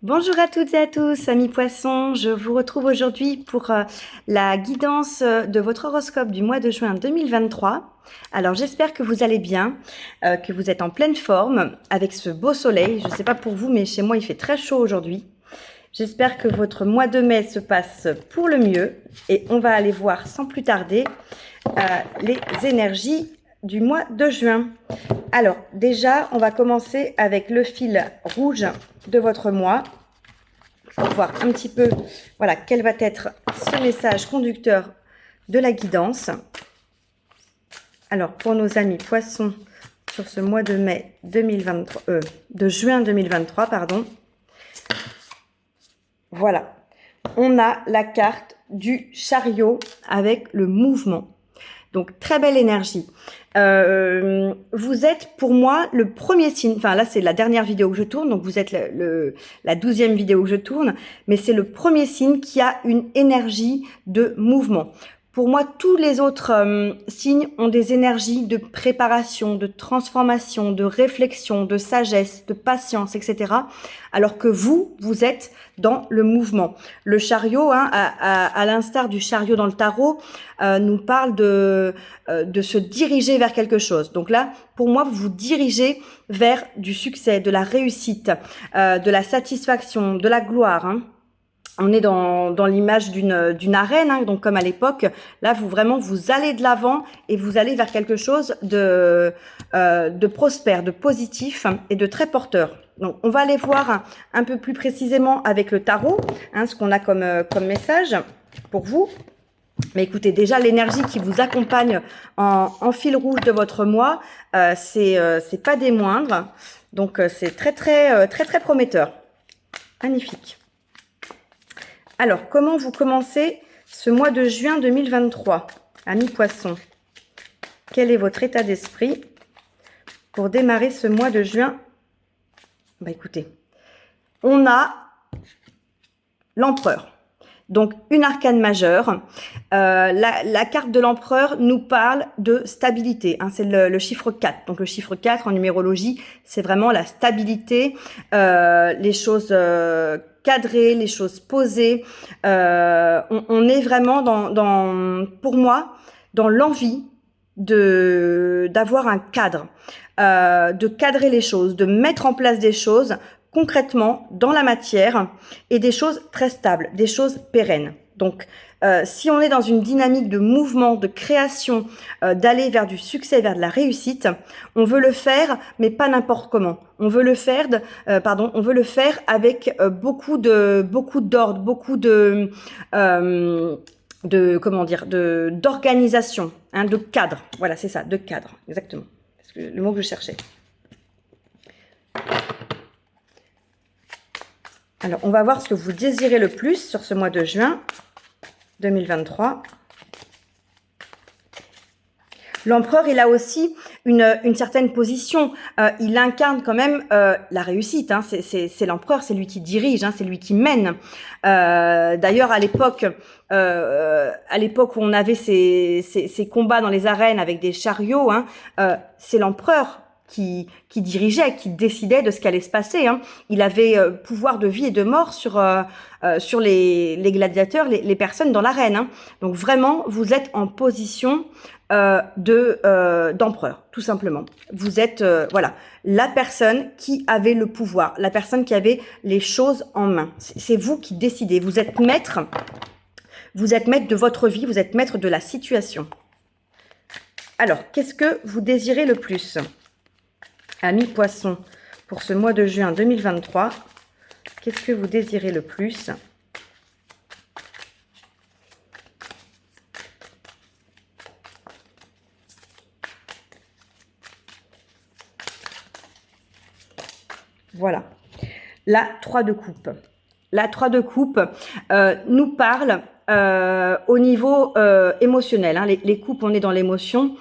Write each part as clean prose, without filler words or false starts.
Bonjour à toutes et à tous, amis poissons. Je vous retrouve aujourd'hui pour la guidance de votre horoscope du mois de juin 2023. Alors j'espère que vous allez bien, que vous êtes en pleine forme avec ce beau soleil. Je ne sais pas pour vous, mais chez moi il fait très chaud aujourd'hui. J'espère que votre mois de mai se passe pour le mieux et on va aller voir sans plus tarder les énergies du mois de juin. Alors déjà, on va commencer avec le fil rouge de votre mois pour voir un petit peu, voilà, quel va être ce message conducteur de la guidance. Alors pour nos amis poissons sur ce mois de mai 2023, de juin 2023, pardon. Voilà, on a la carte du chariot avec le mouvement. Donc, très belle énergie. Vous êtes, pour moi, le premier signe. Enfin, là, c'est la dernière vidéo que je tourne. Donc, vous êtes la 12e vidéo que je tourne. Mais c'est le premier signe qui a une énergie de mouvement. Pour moi, tous les autres signes ont des énergies de préparation, de transformation, de réflexion, de sagesse, de patience, etc. Alors que vous êtes dans le mouvement. Le chariot, hein, à l'instar du chariot dans le tarot, nous parle de se diriger vers quelque chose. Donc là, pour moi, vous vous dirigez vers du succès, de la réussite, de la satisfaction, de la gloire, hein. On est dans l'image d'une arène, hein, donc comme à l'époque, là vous allez de l'avant et vous allez vers quelque chose de prospère, de positif et de très porteur. Donc on va aller voir un peu plus précisément avec le tarot, hein, ce qu'on a comme message pour vous. Mais écoutez, déjà l'énergie qui vous accompagne en fil rouge de votre mois, c'est pas des moindres, donc c'est très prometteur, magnifique. Alors, comment vous commencez ce mois de juin 2023, amis poissons? Quel est votre état d'esprit pour démarrer ce mois de juin? Bah écoutez, on a l'empereur. Donc, une arcane majeure. La carte de l'empereur nous parle de stabilité, hein, c'est le chiffre 4. Donc, le chiffre 4 en numérologie, c'est vraiment la stabilité, les choses cadrées, les choses posées. On est vraiment pour moi, dans l'envie d'avoir un cadre, de cadrer les choses, de mettre en place des choses concrètement dans la matière et des choses très stables, des choses pérennes. Donc, si on est dans une dynamique de mouvement, de création, d'aller vers du succès, vers de la réussite, on veut le faire, mais pas n'importe comment. On veut le faire, on veut le faire avec beaucoup d'ordre, beaucoup comment dire, d'organisation, hein, de cadre. Voilà, c'est ça, de cadre, exactement. C'est le mot que je cherchais. Alors, on va voir ce que vous désirez le plus sur ce mois de juin 2023. L'empereur, il a aussi une certaine position. Il incarne quand même la réussite, hein. C'est l'empereur, c'est lui qui dirige, hein, c'est lui qui mène. D'ailleurs, à l'époque où on avait ces combats dans les arènes avec des chariots, hein, c'est l'empereur qui dirigeait, qui décidait de ce qui allait se passer, hein. Il avait pouvoir de vie et de mort sur les gladiateurs, les personnes dans l'arène, hein. Donc vraiment, vous êtes en position d'empereur, tout simplement. Vous êtes voilà, la personne qui avait le pouvoir, la personne qui avait les choses en main. C'est vous qui décidez. Vous êtes maître de votre vie, vous êtes maître de la situation. Alors, qu'est-ce que vous désirez le plus, amis poissons, pour ce mois de juin 2023? Qu'est-ce que vous désirez le plus? Voilà, la 3 de coupe. La 3 de coupe nous parle au niveau émotionnel, hein, les coupes, on est dans l'émotion,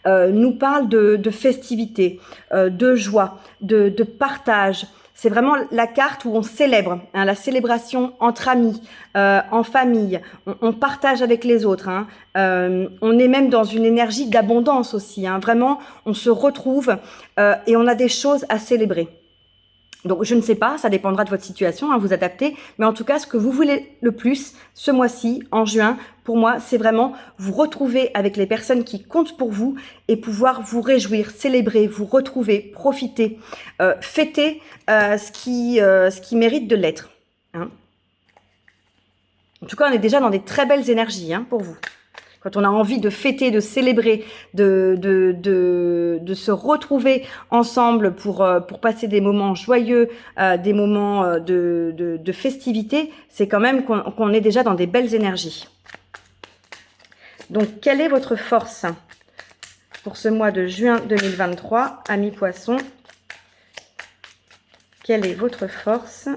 nous parle de festivité, de joie, de partage. C'est vraiment la carte où on célèbre, hein, la célébration entre amis, en famille, on partage avec les autres, hein. On est même dans une énergie d'abondance aussi, hein. Vraiment, on se retrouve et on a des choses à célébrer. Donc, je ne sais pas, ça dépendra de votre situation, hein, vous adaptez. Mais en tout cas, ce que vous voulez le plus ce mois-ci, en juin, pour moi, c'est vraiment vous retrouver avec les personnes qui comptent pour vous et pouvoir vous réjouir, célébrer, vous retrouver, profiter, fêter ce qui mérite de l'être. Hein. En tout cas, on est déjà dans des très belles énergies hein, pour vous. Quand on a envie de fêter, de célébrer, de se retrouver ensemble pour passer des moments joyeux, des moments de festivité, c'est quand même qu'on est déjà dans des belles énergies. Donc, quelle est votre force pour ce mois de juin 2023, amis poissons? Quelle est votre force?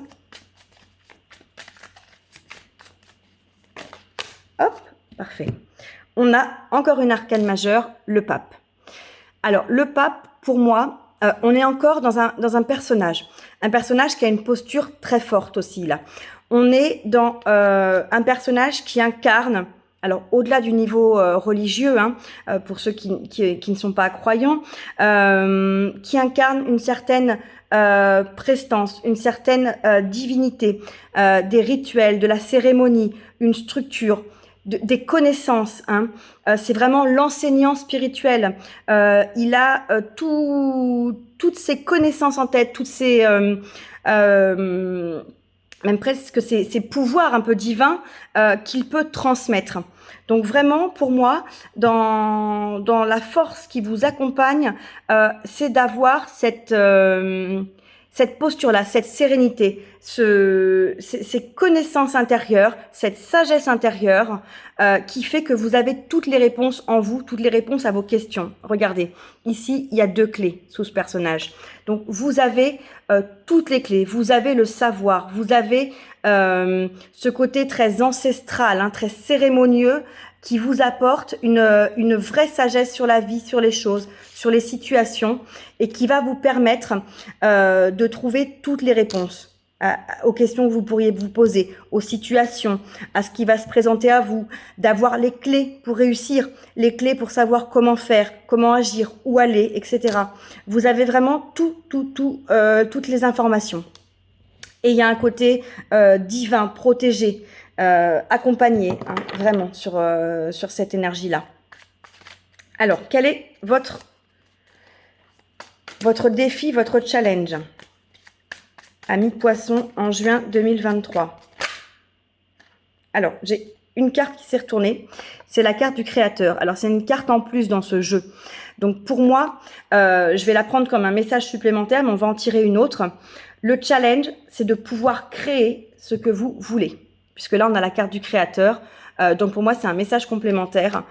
Hop, parfait. On a encore une arcane majeure, le pape. Alors, le pape, pour moi, on est encore dans un personnage qui a une posture très forte aussi, là. On est dans un personnage qui incarne, alors au-delà du niveau religieux, hein, pour ceux qui ne sont pas croyants, qui incarne une certaine prestance, une certaine divinité, des rituels, de la cérémonie, une structure, des connaissances, hein. C'est vraiment l'enseignant spirituel. Il a toutes ses connaissances en tête, toutes ses même presque ses pouvoirs un peu divins qu'il peut transmettre. Donc vraiment, pour moi, dans la force qui vous accompagne, c'est d'avoir cette posture-là, cette sérénité, ces connaissances intérieures, cette sagesse intérieure qui fait que vous avez toutes les réponses en vous, toutes les réponses à vos questions. Regardez, ici, il y a 2 clés sous ce personnage. Donc, vous avez toutes les clés, vous avez le savoir, vous avez ce côté très ancestral, hein, très cérémonieux, qui vous apporte une vraie sagesse sur la vie, sur les choses, sur les situations, et qui va vous permettre de trouver toutes les réponses aux questions que vous pourriez vous poser, aux situations, à ce qui va se présenter à vous, d'avoir les clés pour réussir, les clés pour savoir comment faire, comment agir, où aller, etc. Vous avez vraiment toutes les informations. Et il y a un côté divin, protégé, accompagné, hein, vraiment, sur cette énergie-là. Alors, quel est votre défi, votre challenge, amis poissons, en juin 2023? Alors, j'ai une carte qui s'est retournée, c'est la carte du créateur. Alors, c'est une carte en plus dans ce jeu. Donc, pour moi, je vais la prendre comme un message supplémentaire, mais on va en tirer une autre. Le challenge, c'est de pouvoir créer ce que vous voulez. Puisque là, on a la carte du créateur. Donc, pour moi, c'est un message complémentaire.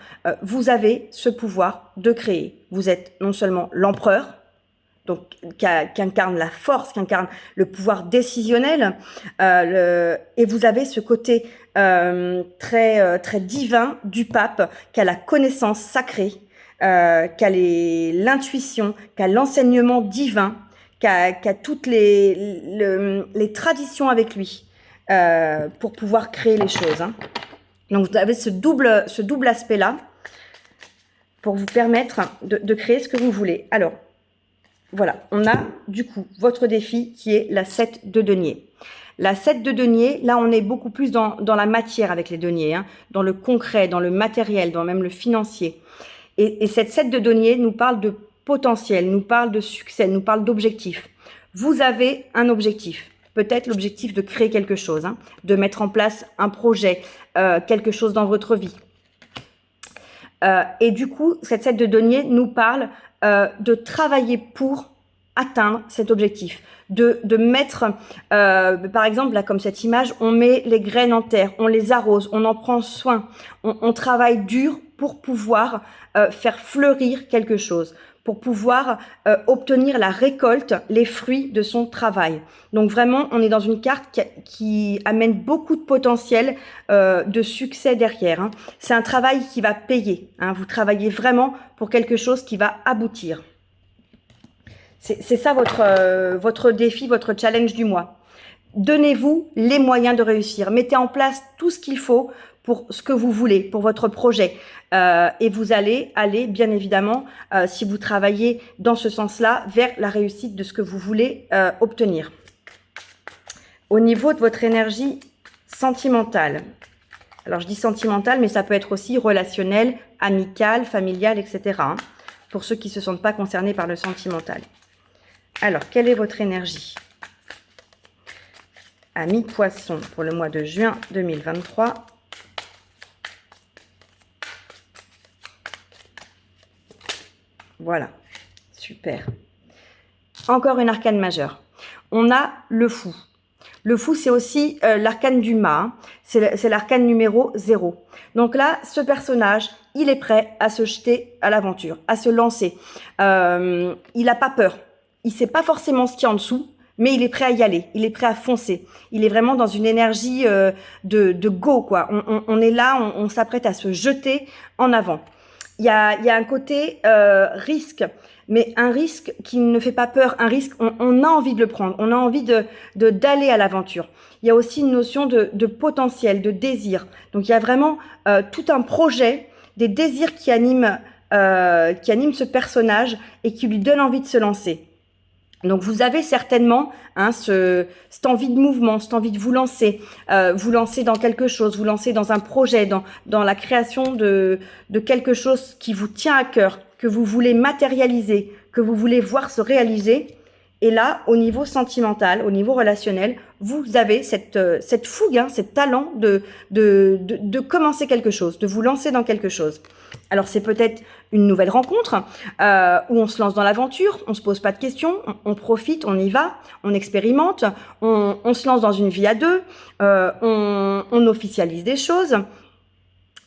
Vous avez ce pouvoir de créer. Vous êtes non seulement l'empereur, donc qui incarne la force, qui incarne le pouvoir décisionnel, et vous avez ce côté très divin du pape, qui a la connaissance sacrée, qui a l'intuition, qui a l'enseignement divin, qui a toutes les traditions avec lui pour pouvoir créer les choses. Hein. Donc vous avez ce double aspect-là pour vous permettre de créer ce que vous voulez. Alors, voilà, on a du coup votre défi qui est la 7 de denier. La 7 de denier, là on est beaucoup plus dans la matière avec les deniers, hein, dans le concret, dans le matériel, dans même le financier. Et cette 7 de denier nous parle de potentiel, nous parle de succès, nous parle d'objectif. Vous avez un objectif, peut-être l'objectif de créer quelque chose, hein, de mettre en place un projet, quelque chose dans votre vie. Et du coup, cette 7 de denier nous parle de travailler pour atteindre cet objectif, de mettre, par exemple, là comme cette image, on met les graines en terre, on les arrose, on en prend soin, on travaille dur pour pouvoir faire fleurir quelque chose, pour pouvoir obtenir la récolte, les fruits de son travail. Donc vraiment, on est dans une carte qui amène beaucoup de potentiel de succès derrière. Hein. C'est un travail qui va payer. Hein. Vous travaillez vraiment pour quelque chose qui va aboutir. C'est ça votre défi, votre challenge du mois. Donnez-vous les moyens de réussir. Mettez en place tout ce qu'il faut pour ce que vous voulez, pour votre projet. Et vous allez aller, bien évidemment, si vous travaillez dans ce sens-là, vers la réussite de ce que vous voulez obtenir. Au niveau de votre énergie sentimentale, alors je dis sentimentale, mais ça peut être aussi relationnel, amical, familial, etc. hein, pour ceux qui ne se sentent pas concernés par le sentimental. Alors, quelle est votre énergie? Ami Poisson pour le mois de juin 2023. Voilà, super. Encore une arcane majeure. On a le fou. Le fou, c'est aussi l'arcane du mât. C'est l'arcane numéro 0. Donc là, ce personnage, il est prêt à se jeter à l'aventure, à se lancer. Il n'a pas peur. Il ne sait pas forcément ce qu'il y a en dessous, mais il est prêt à y aller. Il est prêt à foncer. Il est vraiment dans une énergie de go, quoi. On est là, on s'apprête à se jeter en avant. Il y a un côté risque, mais un risque qui ne fait pas peur, un risque, on a envie de le prendre, on a envie d'aller à l'aventure. Il y a aussi une notion de potentiel, de désir. Donc il y a vraiment tout un projet, des désirs qui animent ce personnage et qui lui donnent envie de se lancer. Donc vous avez certainement cette envie de mouvement, cette envie de vous lancer dans quelque chose, vous lancer dans un projet, dans la création de quelque chose qui vous tient à cœur, que vous voulez matérialiser, que vous voulez voir se réaliser. Et là, au niveau sentimental, au niveau relationnel, vous avez cette fougue, cet talent de commencer quelque chose, de vous lancer dans quelque chose. Alors c'est peut-être une nouvelle rencontre où on se lance dans l'aventure, on se pose pas de questions, on profite, on y va, on expérimente, on se lance dans une vie à deux, on officialise des choses.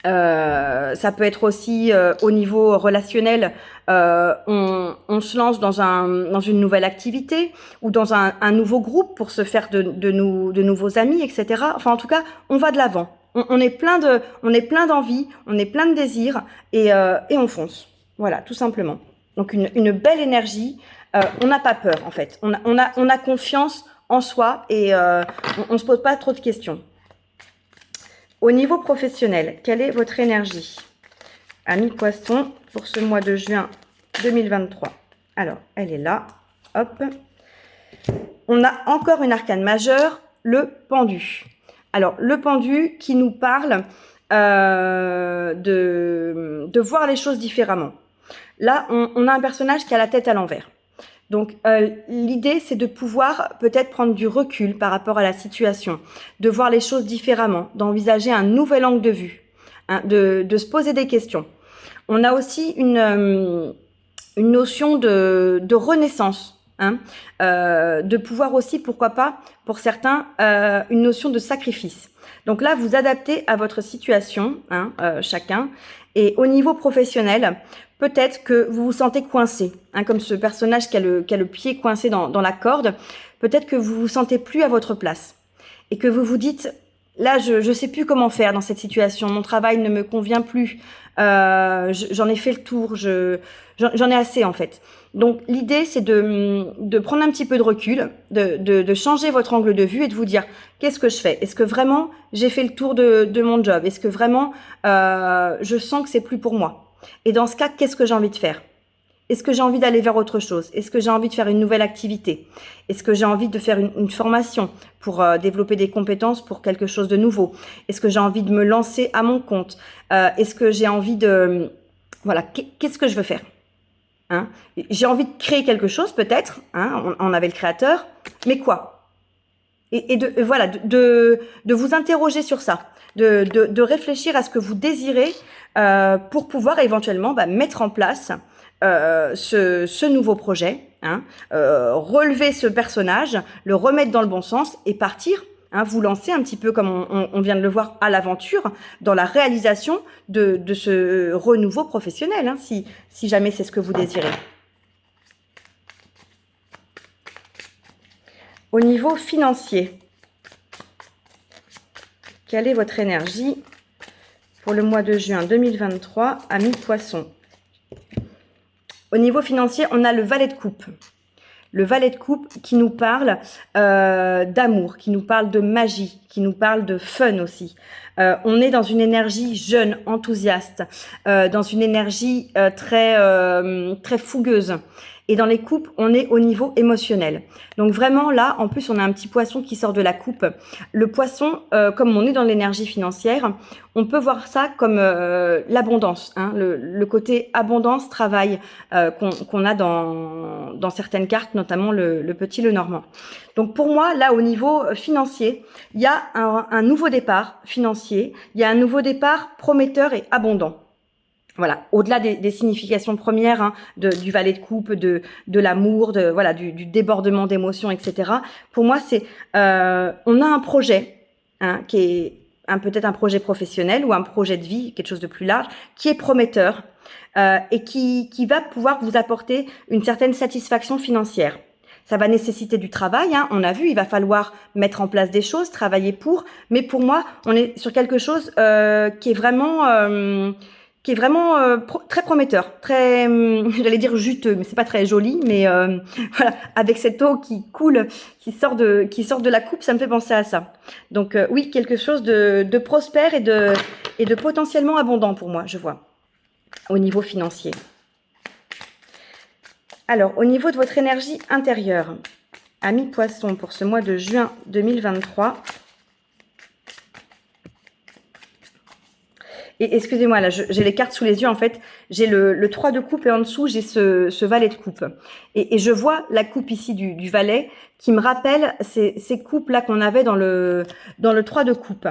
Ça peut être aussi au niveau relationnel, on se lance dans une nouvelle activité ou dans un nouveau groupe pour se faire de nouveaux amis, etc. Enfin, en tout cas, on va de l'avant. On est plein d'envie, on est plein de désirs et on fonce. Voilà, tout simplement. Donc une belle énergie. On n'a pas peur en fait. On a confiance en soi et on se pose pas trop de questions. Au niveau professionnel, quelle est votre énergie? Ami Poisson pour ce mois de juin 2023. Alors, elle est là. Hop. On a encore une arcane majeure, le pendu. Alors, le pendu qui nous parle de voir les choses différemment. Là, on a un personnage qui a la tête à l'envers. Donc, l'idée, c'est de pouvoir peut-être prendre du recul par rapport à la situation, de voir les choses différemment, d'envisager un nouvel angle de vue, hein, de se poser des questions. On a aussi une notion de renaissance, hein, de pouvoir aussi, pourquoi pas, pour certains, une notion de sacrifice. Donc là, vous adaptez à votre situation, hein, chacun. Et au niveau professionnel, peut-être que vous vous sentez coincé, hein, comme ce personnage qui a le pied coincé dans la corde. Peut-être que vous vous sentez plus à votre place et que vous vous dites, là, je sais plus comment faire dans cette situation. Mon travail ne me convient plus. J'en ai fait le tour. J'en ai assez en fait. Donc l'idée, c'est de prendre un petit peu de recul, de changer votre angle de vue et de vous dire qu'est-ce que je fais? Est-ce que vraiment j'ai fait le tour de mon job? Est-ce que vraiment je sens que c'est plus pour moi? Et dans ce cas, qu'est-ce que j'ai envie de faire? Est-ce que j'ai envie d'aller vers autre chose? Est-ce que j'ai envie de faire une nouvelle activité? Est-ce que j'ai envie de faire une formation pour développer des compétences pour quelque chose de nouveau? Est-ce que j'ai envie de me lancer à mon compte? Est-ce que j'ai envie de... Voilà, qu'est-ce que je veux faire? Hein? J'ai envie de créer quelque chose peut-être, hein, on avait le créateur, mais quoi? Et voilà, de vous interroger sur ça, de réfléchir à ce que vous désirez pour pouvoir éventuellement mettre en place ce nouveau projet, hein, relever ce personnage, le remettre dans le bon sens et partir, hein, vous lancer un petit peu comme on vient de le voir à l'aventure, dans la réalisation de ce renouveau professionnel, hein, si jamais c'est ce que vous désirez. Au niveau financier, quelle est votre énergie pour le mois de juin 2023, ami Poisson? Au niveau financier, on a le valet de coupe. Le valet de coupe qui nous parle d'amour, qui nous parle de magie, qui nous parle de fun aussi. On est dans une énergie jeune, enthousiaste, dans une énergie très fougueuse. Et dans les coupes, on est au niveau émotionnel. Donc vraiment là, en plus, on a un petit poisson qui sort de la coupe. Le poisson, comme on est dans l'énergie financière, on peut voir ça comme l'abondance, hein, le côté abondance, travail qu'on a dans certaines cartes, notamment le petit Lenormand. Donc pour moi, là, au niveau financier, il y a un nouveau départ financier, il y a un nouveau départ prometteur et abondant. Voilà, au-delà des significations premières, hein, du valet de coupe, de l'amour, voilà, du débordement d'émotions, etc. Pour moi, c'est on a un projet, hein, qui est peut-être un projet professionnel ou un projet de vie, quelque chose de plus large, qui est prometteur et qui va pouvoir vous apporter une certaine satisfaction financière. Ça va nécessiter du travail, hein. On a vu, il va falloir mettre en place des choses, travailler pour. Mais pour moi, on est sur quelque chose qui est vraiment très prometteur, très, j'allais dire juteux, mais c'est pas très joli, mais voilà, avec cette eau qui coule, qui sort de la coupe, ça me fait penser à ça. Donc oui, quelque chose de prospère et de potentiellement abondant pour moi, je vois, au niveau financier. Alors, au niveau de votre énergie intérieure, amis poissons, pour ce mois de juin 2023. Et excusez-moi, là, j'ai les cartes sous les yeux, en fait. J'ai le 3 de coupe et en dessous, j'ai ce valet de coupe. Et je vois la coupe ici du valet qui me rappelle ces coupes-là qu'on avait dans le 3 de coupe.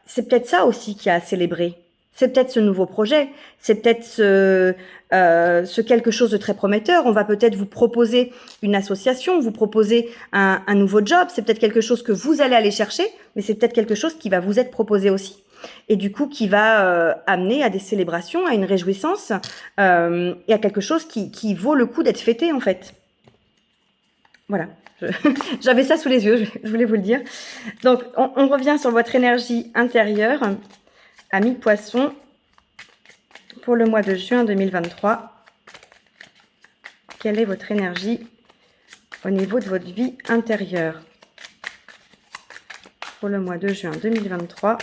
C'est peut-être ça aussi qui a à célébrer. C'est peut-être ce nouveau projet, c'est peut-être ce quelque chose de très prometteur. On va peut-être vous proposer une association, vous proposer un nouveau job. C'est peut-être quelque chose que vous allez aller chercher, mais c'est peut-être quelque chose qui va vous être proposé aussi. Et du coup, qui va amener à des célébrations, à une réjouissance et à quelque chose qui vaut le coup d'être fêté, en fait. Voilà. J'avais ça sous les yeux, je voulais vous le dire. Donc, on revient sur votre énergie intérieure. Amis poissons, pour le mois de juin 2023, quelle est votre énergie au niveau de votre vie intérieure? Pour le mois de juin 2023,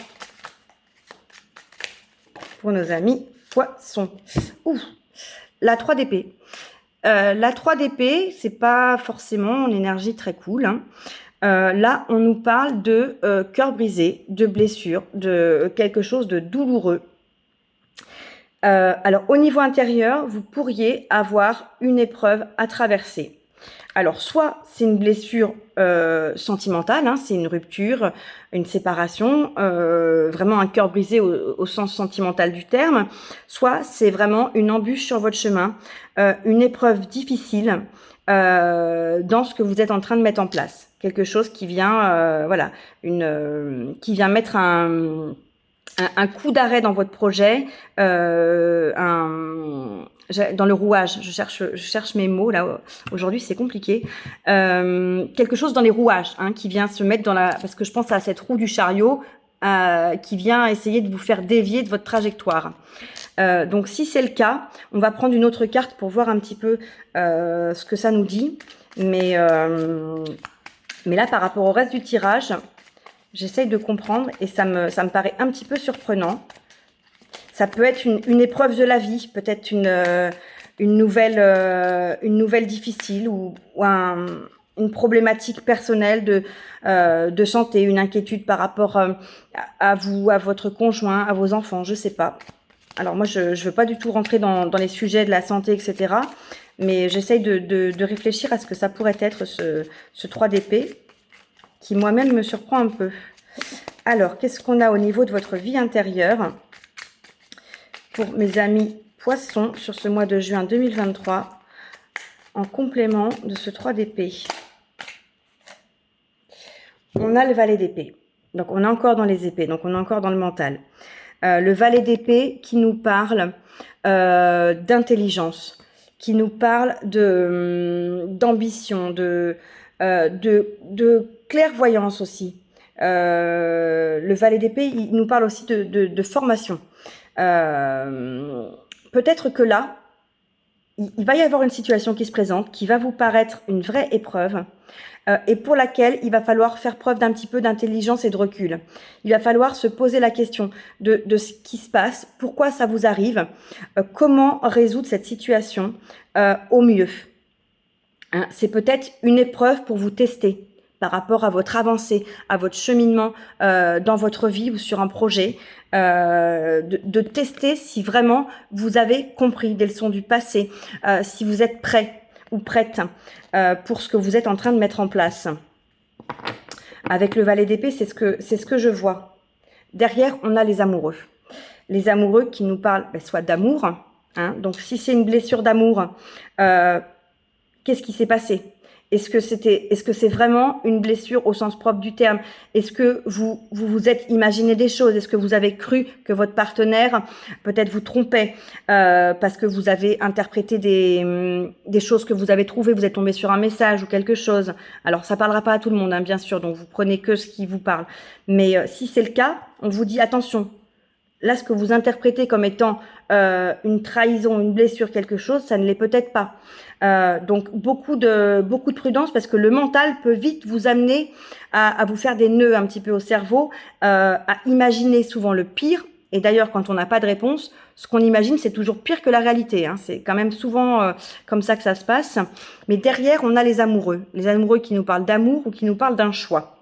pour nos amis poissons. Ouh, la 3 d'épée. La 3 d'épée, c'est pas forcément une énergie très cool, hein. Là, on nous parle de cœur brisé, de blessure, de quelque chose de douloureux. Alors, au niveau intérieur, vous pourriez avoir une épreuve à traverser. Alors, soit c'est une blessure sentimentale, hein, c'est une rupture, une séparation, vraiment un cœur brisé au sens sentimental du terme, soit c'est vraiment une embûche sur votre chemin, une épreuve difficile dans ce que vous êtes en train de mettre en place. Quelque chose qui vient, voilà, qui vient mettre un coup d'arrêt dans votre projet, dans le rouage, je cherche mes mots là, aujourd'hui c'est compliqué, quelque chose dans les rouages, hein, qui vient se mettre parce que je pense à cette roue du chariot qui vient essayer de vous faire dévier de votre trajectoire. Donc si c'est le cas, on va prendre une autre carte pour voir un petit peu ce que ça nous dit, mais là par rapport au reste du tirage, j'essaye de comprendre et ça me paraît un petit peu surprenant. Ça peut être une épreuve de la vie, peut-être une nouvelle difficile ou une problématique personnelle de santé, une inquiétude par rapport à vous, à votre conjoint, à vos enfants, je sais pas. Alors moi, je veux pas du tout rentrer dans les sujets de la santé, etc. Mais j'essaye de réfléchir à ce que ça pourrait être ce 3 d'épée qui moi-même me surprend un peu. Alors, qu'est-ce qu'on a au niveau de votre vie intérieure pour mes amis poissons sur ce mois de juin 2023 en complément de ce 3 d'épée? On a le valet d'épée. Donc, on est encore dans les épées. Donc, on est encore dans le mental. Le valet d'épée qui nous parle d'intelligence, qui nous parle d'ambition, de clairvoyance aussi. Le valet d'épée, il nous parle aussi de formation. Peut-être que là, il va y avoir une situation qui se présente, qui va vous paraître une vraie épreuve, et pour laquelle il va falloir faire preuve d'un petit peu d'intelligence et de recul. Il va falloir se poser la question de ce qui se passe, pourquoi ça vous arrive, comment résoudre cette situation au mieux. Hein, c'est peut-être une épreuve pour vous tester par rapport à votre avancée, à votre cheminement dans votre vie ou sur un projet, de tester si vraiment vous avez compris des leçons du passé, si vous êtes prêt ou prête pour ce que vous êtes en train de mettre en place. Avec le valet d'épée, c'est ce que je vois. Derrière, on a les amoureux. Les amoureux qui nous parlent soit d'amour, hein, donc si c'est une blessure d'amour, qu'est-ce qui s'est passé? Est-ce que c'est vraiment une blessure au sens propre du terme? Est-ce que vous êtes imaginé des choses? Est-ce que vous avez cru que votre partenaire peut-être vous trompait parce que vous avez interprété des choses que vous avez trouvées, vous êtes tombé sur un message ou quelque chose? Alors ça parlera pas à tout le monde, hein, bien sûr, donc vous prenez que ce qui vous parle. Mais si c'est le cas, on vous dit attention. Là, ce que vous interprétez comme étant une trahison, une blessure, quelque chose, ça ne l'est peut-être pas. Donc, beaucoup de prudence parce que le mental peut vite vous amener à vous faire des nœuds un petit peu au cerveau, à imaginer souvent le pire. Et d'ailleurs, quand on n'a pas de réponse, ce qu'on imagine, c'est toujours pire que la réalité. Hein. C'est quand même souvent comme ça que ça se passe. Mais derrière, on a les amoureux. Les amoureux qui nous parlent d'amour ou qui nous parlent d'un choix.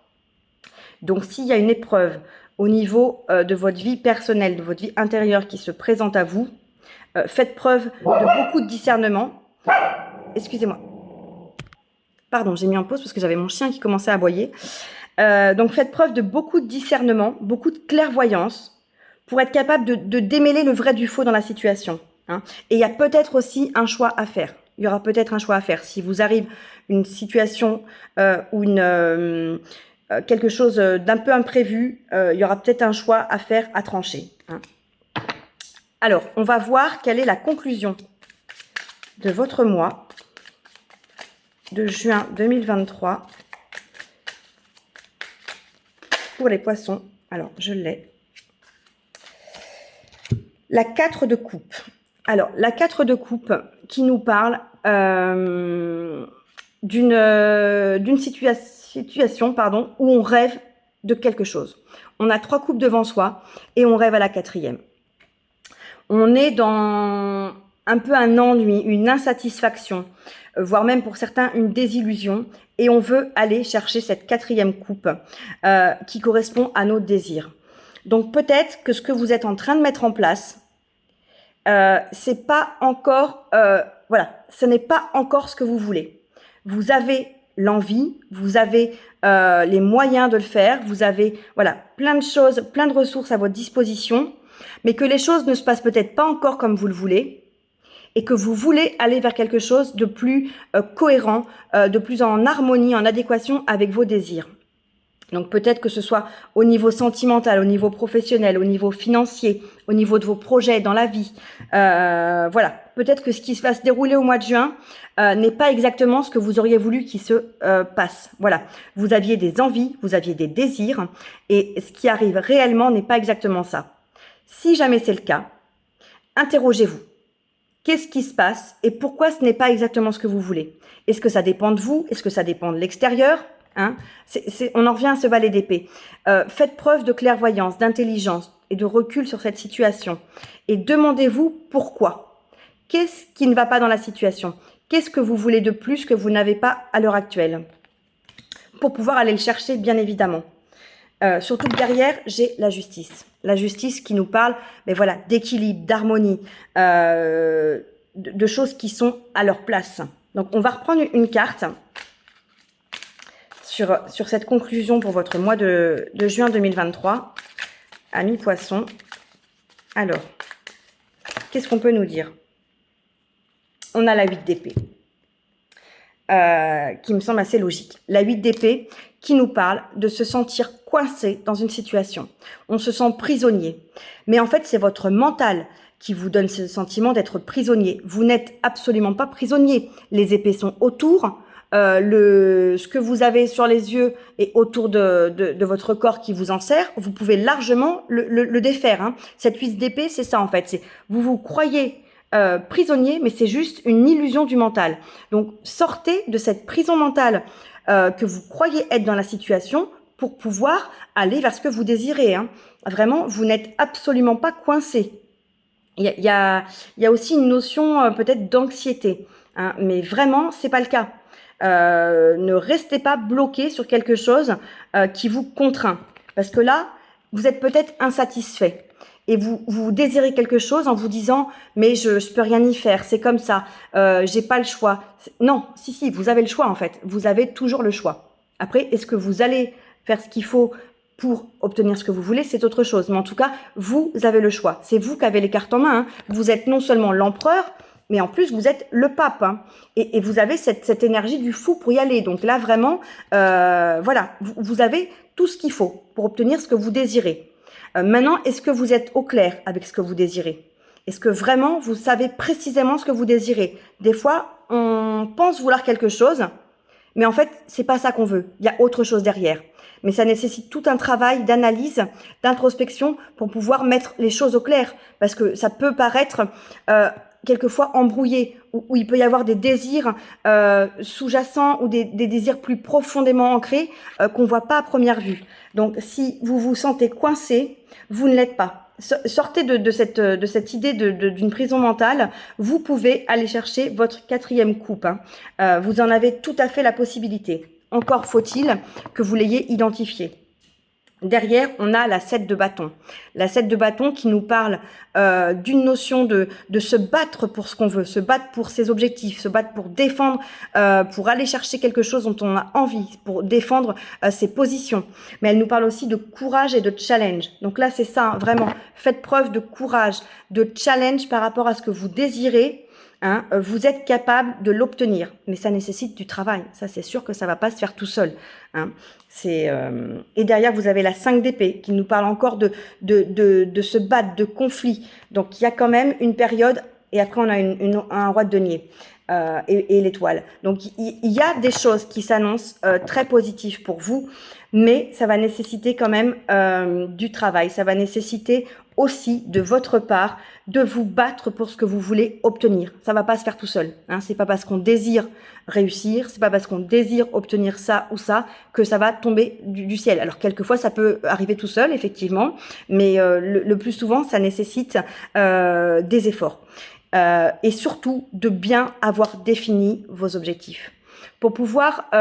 Donc, s'il y a une épreuve au niveau de votre vie personnelle, de votre vie intérieure qui se présente à vous, faites preuve de beaucoup de discernement. Excusez-moi. Pardon, j'ai mis en pause parce que j'avais mon chien qui commençait à aboyer. Donc, faites preuve de beaucoup de discernement, beaucoup de clairvoyance pour être capable de démêler le vrai du faux dans la situation. Hein. Et il y a peut-être aussi un choix à faire. Il y aura peut-être un choix à faire. Si vous arrive une situation ou quelque chose d'un peu imprévu, il y aura peut-être un choix à faire, à trancher. Hein. Alors, on va voir quelle est la conclusion de votre mois de juin 2023 pour les poissons. Alors, je l'ai. La 4 de coupe. Alors, la 4 de coupe qui nous parle d'une situation où on rêve de quelque chose. On a 3 coupes devant soi et on rêve à la 4e. On est dans un peu un ennui, une insatisfaction, voire même pour certains une désillusion, et on veut aller chercher cette 4e coupe qui correspond à nos désirs. Donc peut-être que ce que vous êtes en train de mettre en place, c'est pas encore, ce n'est pas encore ce que vous voulez. Vous avez l'envie, vous avez les moyens de le faire, vous avez plein de choses, plein de ressources à votre disposition, mais que les choses ne se passent peut-être pas encore comme vous le voulez et que vous voulez aller vers quelque chose de plus cohérent, de plus en harmonie, en adéquation avec vos désirs. Donc peut-être que ce soit au niveau sentimental, au niveau professionnel, au niveau financier, au niveau de vos projets dans la vie. Peut-être que ce qui va se dérouler au mois de juin n'est pas exactement ce que vous auriez voulu qu'il se passe. Voilà, vous aviez des envies, vous aviez des désirs, et ce qui arrive réellement n'est pas exactement ça. Si jamais c'est le cas, interrogez-vous. Qu'est-ce qui se passe et pourquoi ce n'est pas exactement ce que vous voulez? Est-ce que ça dépend de vous? Est-ce que ça dépend de l'extérieur? Hein, on en revient à ce valet d'épée. Faites preuve de clairvoyance, d'intelligence et de recul sur cette situation. Et demandez-vous pourquoi. Qu'est-ce qui ne va pas dans la situation? Qu'est-ce que vous voulez de plus que vous n'avez pas à l'heure actuelle? Pour pouvoir aller le chercher, bien évidemment. Surtout que derrière, j'ai la justice. La justice qui nous parle d'équilibre, d'harmonie, de choses qui sont à leur place. Donc, on va reprendre une carte sur cette conclusion pour votre mois de juin 2023, amis poissons. Alors, qu'est-ce qu'on peut nous dire? On a la 8 d'épée, qui me semble assez logique. La 8 d'épée qui nous parle de se sentir coincé dans une situation. On se sent prisonnier. Mais en fait, c'est votre mental qui vous donne ce sentiment d'être prisonnier. Vous n'êtes absolument pas prisonnier. Les épées sont autour. Ce que vous avez sur les yeux et autour de votre corps qui vous enserre, vous pouvez largement le défaire. Hein. Cette 8 d'épée, c'est ça en fait. Vous vous croyez prisonnier, mais c'est juste une illusion du mental. Donc, sortez de cette prison mentale que vous croyez être dans la situation pour pouvoir aller vers ce que vous désirez. Hein. Vraiment, vous n'êtes absolument pas coincé. Il y a aussi une notion peut-être d'anxiété, hein, mais vraiment, c'est pas le cas. Ne restez pas bloqué sur quelque chose qui vous contraint. Parce que là, vous êtes peut-être insatisfait. Et vous désirez quelque chose en vous disant « mais je peux rien y faire, c'est comme ça, j'ai pas le choix ». Non, si, vous avez le choix en fait. Vous avez toujours le choix. Après, est-ce que vous allez faire ce qu'il faut pour obtenir ce que vous voulez, c'est autre chose. Mais en tout cas, vous avez le choix. C'est vous qui avez les cartes en main. Hein. Vous êtes non seulement l'empereur, mais en plus, vous êtes le pape. Hein. Et vous avez cette énergie du fou pour y aller. Donc là, vraiment, voilà, vous avez tout ce qu'il faut pour obtenir ce que vous désirez. Maintenant, est-ce que vous êtes au clair avec ce que vous désirez? Est-ce que vraiment, vous savez précisément ce que vous désirez? Des fois, on pense vouloir quelque chose, mais en fait, c'est pas ça qu'on veut. Il y a autre chose derrière. Mais ça nécessite tout un travail d'analyse, d'introspection pour pouvoir mettre les choses au clair. Parce que ça peut paraître quelquefois embrouillé, où il peut y avoir des désirs sous-jacents ou des désirs plus profondément ancrés qu'on voit pas à première vue. Donc, si vous vous sentez coincé, vous ne l'êtes pas. Sortez de cette idée d'une prison mentale. Vous pouvez aller chercher votre 4e coupe. Hein. Vous en avez tout à fait la possibilité. Encore faut-il que vous l'ayez identifié. Derrière, on a la 7 de bâton. La 7 de bâton qui nous parle d'une notion de se battre pour ce qu'on veut, se battre pour ses objectifs, se battre pour défendre, pour aller chercher quelque chose dont on a envie, pour défendre ses positions. Mais elle nous parle aussi de courage et de challenge. Donc là, c'est ça, hein, vraiment. Faites preuve de courage, de challenge par rapport à ce que vous désirez. Hein, vous êtes capable de l'obtenir, mais ça nécessite du travail. Ça, c'est sûr que ça va pas se faire tout seul. Hein. Et derrière, vous avez la 5 d'épée qui nous parle encore de se battre, de conflit. Donc, il y a quand même une période, et après, on a un roi de denier et l'étoile. Donc, il y a des choses qui s'annoncent très positives pour vous, mais ça va nécessiter quand même du travail. Ça va nécessiter aussi de votre part de vous battre pour ce que vous voulez obtenir. Ça va pas se faire tout seul. Hein. C'est pas parce qu'on désire réussir, c'est pas parce qu'on désire obtenir ça ou ça que ça va tomber du ciel. Alors quelquefois ça peut arriver tout seul effectivement, mais le plus souvent ça nécessite des efforts et surtout de bien avoir défini vos objectifs. Pour pouvoir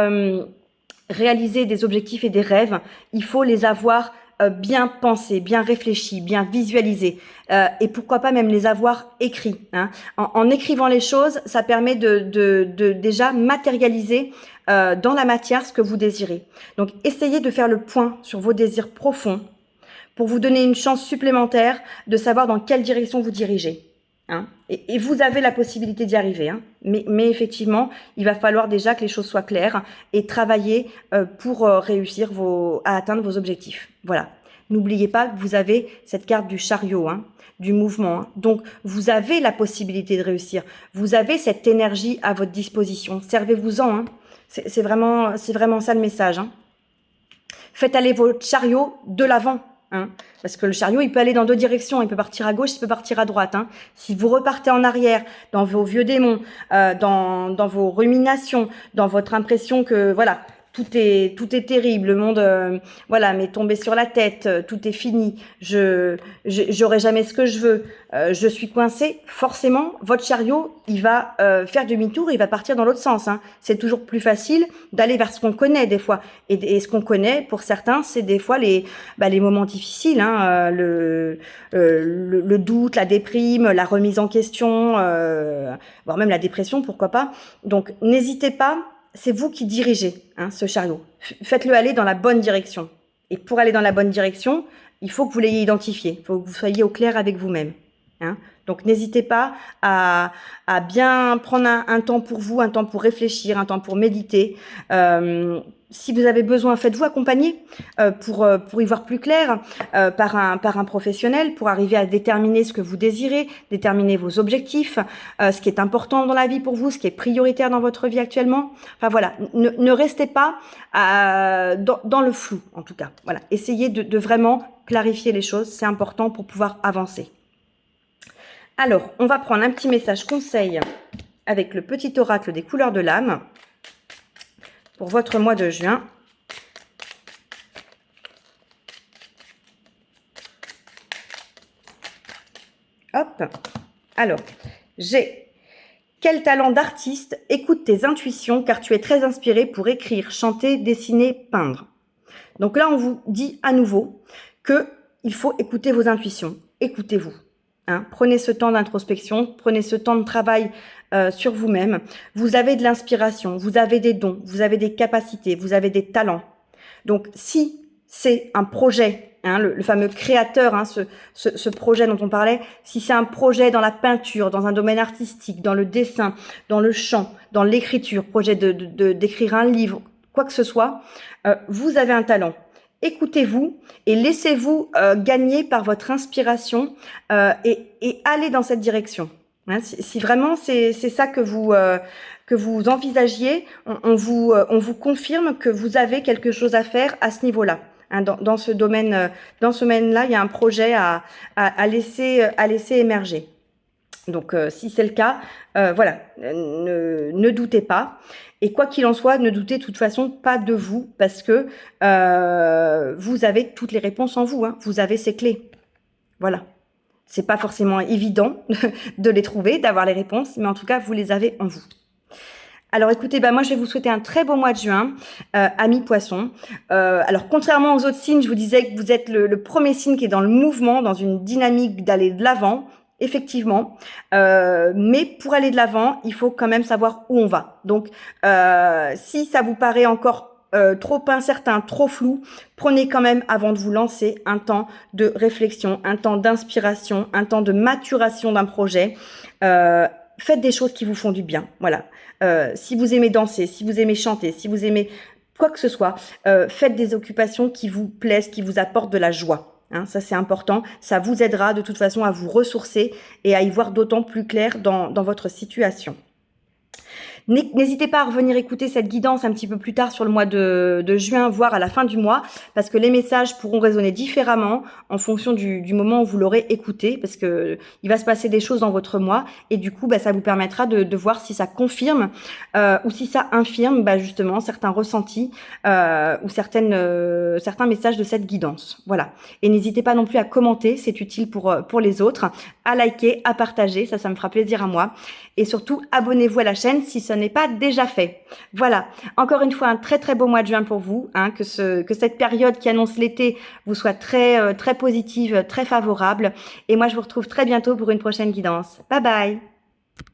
réaliser des objectifs et des rêves, il faut les avoir bien pensés, bien réfléchis, bien visualisés, et pourquoi pas même les avoir écrits. Hein. En écrivant les choses, ça permet de déjà matérialiser dans la matière ce que vous désirez. Donc, essayez de faire le point sur vos désirs profonds pour vous donner une chance supplémentaire de savoir dans quelle direction vous dirigez. Hein. Et vous avez la possibilité d'y arriver, hein. Mais effectivement, il va falloir déjà que les choses soient claires et travailler pour réussir à atteindre vos objectifs. Voilà. N'oubliez pas que vous avez cette carte du chariot, hein, du mouvement. Hein. Donc, vous avez la possibilité de réussir. Vous avez cette énergie à votre disposition. Servez-vous-en. Hein. C'est vraiment ça le message. Hein. Faites aller votre chariot de l'avant. Hein, parce que le chariot, il peut aller dans 2 directions. Il peut partir à gauche, il peut partir à droite. Hein. Si vous repartez en arrière, dans vos vieux démons, dans vos ruminations, dans votre impression que, voilà, tout est terrible, le monde, voilà, m'est tombé sur la tête, tout est fini, j'aurai jamais ce que je veux, je suis coincé, forcément, votre chariot, il va faire demi-tour, il va partir dans l'autre sens. Hein. C'est toujours plus facile d'aller vers ce qu'on connaît des fois. Et ce qu'on connaît, pour certains, c'est des fois les moments difficiles, hein, le doute, la déprime, la remise en question, voire même la dépression, pourquoi pas. Donc, n'hésitez pas. C'est vous qui dirigez hein, ce chariot. Faites-le aller dans la bonne direction. Et pour aller dans la bonne direction, il faut que vous l'ayez identifié. Il faut que vous soyez au clair avec vous-même. Hein. Donc, n'hésitez pas à bien prendre un temps pour vous, un temps pour réfléchir, un temps pour méditer. Si vous avez besoin, faites-vous accompagner pour y voir plus clair par un professionnel pour arriver à déterminer ce que vous désirez, déterminer vos objectifs, ce qui est important dans la vie pour vous, ce qui est prioritaire dans votre vie actuellement. Enfin voilà, ne restez pas dans le flou en tout cas. Voilà, essayez de vraiment clarifier les choses, c'est important pour pouvoir avancer. Alors, on va prendre un petit message conseil avec le petit oracle des couleurs de l'âme pour votre mois de juin. Hop. Alors, j'ai quel talent d'artiste, écoute tes intuitions car tu es très inspiré pour écrire, chanter, dessiner, peindre. Donc là, on vous dit à nouveau que il faut écouter vos intuitions. Écoutez-vous. Hein, prenez ce temps d'introspection, prenez ce temps de travail sur vous-même. Vous avez de l'inspiration, vous avez des dons, vous avez des capacités, vous avez des talents. Donc, si c'est un projet, hein, le fameux créateur, hein, ce projet dont on parlait, si c'est un projet dans la peinture, dans un domaine artistique, dans le dessin, dans le chant, dans l'écriture, projet d'écrire un livre, quoi que ce soit, vous avez un talent. Écoutez-vous et laissez-vous gagner par votre inspiration et allez dans cette direction. Hein, si vraiment c'est ça que vous envisagiez, on vous confirme que vous avez quelque chose à faire à ce niveau-là. Hein, dans ce domaine-là, il y a un projet à laisser émerger. Donc, si c'est le cas, voilà, ne doutez pas. Et quoi qu'il en soit, ne doutez de toute façon pas de vous, parce que vous avez toutes les réponses en vous. Hein, vous avez ces clés. Voilà. C'est pas forcément évident de les trouver, d'avoir les réponses, mais en tout cas, vous les avez en vous. Alors écoutez, moi je vais vous souhaiter un très beau mois de juin, amis poissons. Alors contrairement aux autres signes, je vous disais que vous êtes le premier signe qui est dans le mouvement, dans une dynamique d'aller de l'avant, effectivement. Mais pour aller de l'avant, il faut quand même savoir où on va. Donc si ça vous paraît encore trop incertain, trop flou, prenez quand même avant de vous lancer un temps de réflexion, un temps d'inspiration, un temps de maturation d'un projet. Faites des choses qui vous font du bien, voilà. Si vous aimez danser, si vous aimez chanter, si vous aimez quoi que ce soit, faites des occupations qui vous plaisent, qui vous apportent de la joie. Hein, ça, c'est important. Ça vous aidera de toute façon à vous ressourcer et à y voir d'autant plus clair dans votre situation. N'hésitez pas à revenir écouter cette guidance un petit peu plus tard sur le mois de juin, voire à la fin du mois, parce que les messages pourront résonner différemment en fonction du moment où vous l'aurez écouté, parce que il va se passer des choses dans votre mois, et du coup, ça vous permettra de voir si ça confirme ou si ça infirme justement certains ressentis ou certains messages de cette guidance. Voilà. Et n'hésitez pas non plus à commenter, c'est utile pour les autres, à liker, à partager, ça me fera plaisir à moi. Et surtout, abonnez-vous à la chaîne si ce n'est pas déjà fait. Voilà. Encore une fois, un très très beau mois de juin pour vous. Hein, que cette période qui annonce l'été vous soit très positive, très favorable. Et moi, je vous retrouve très bientôt pour une prochaine guidance. Bye bye.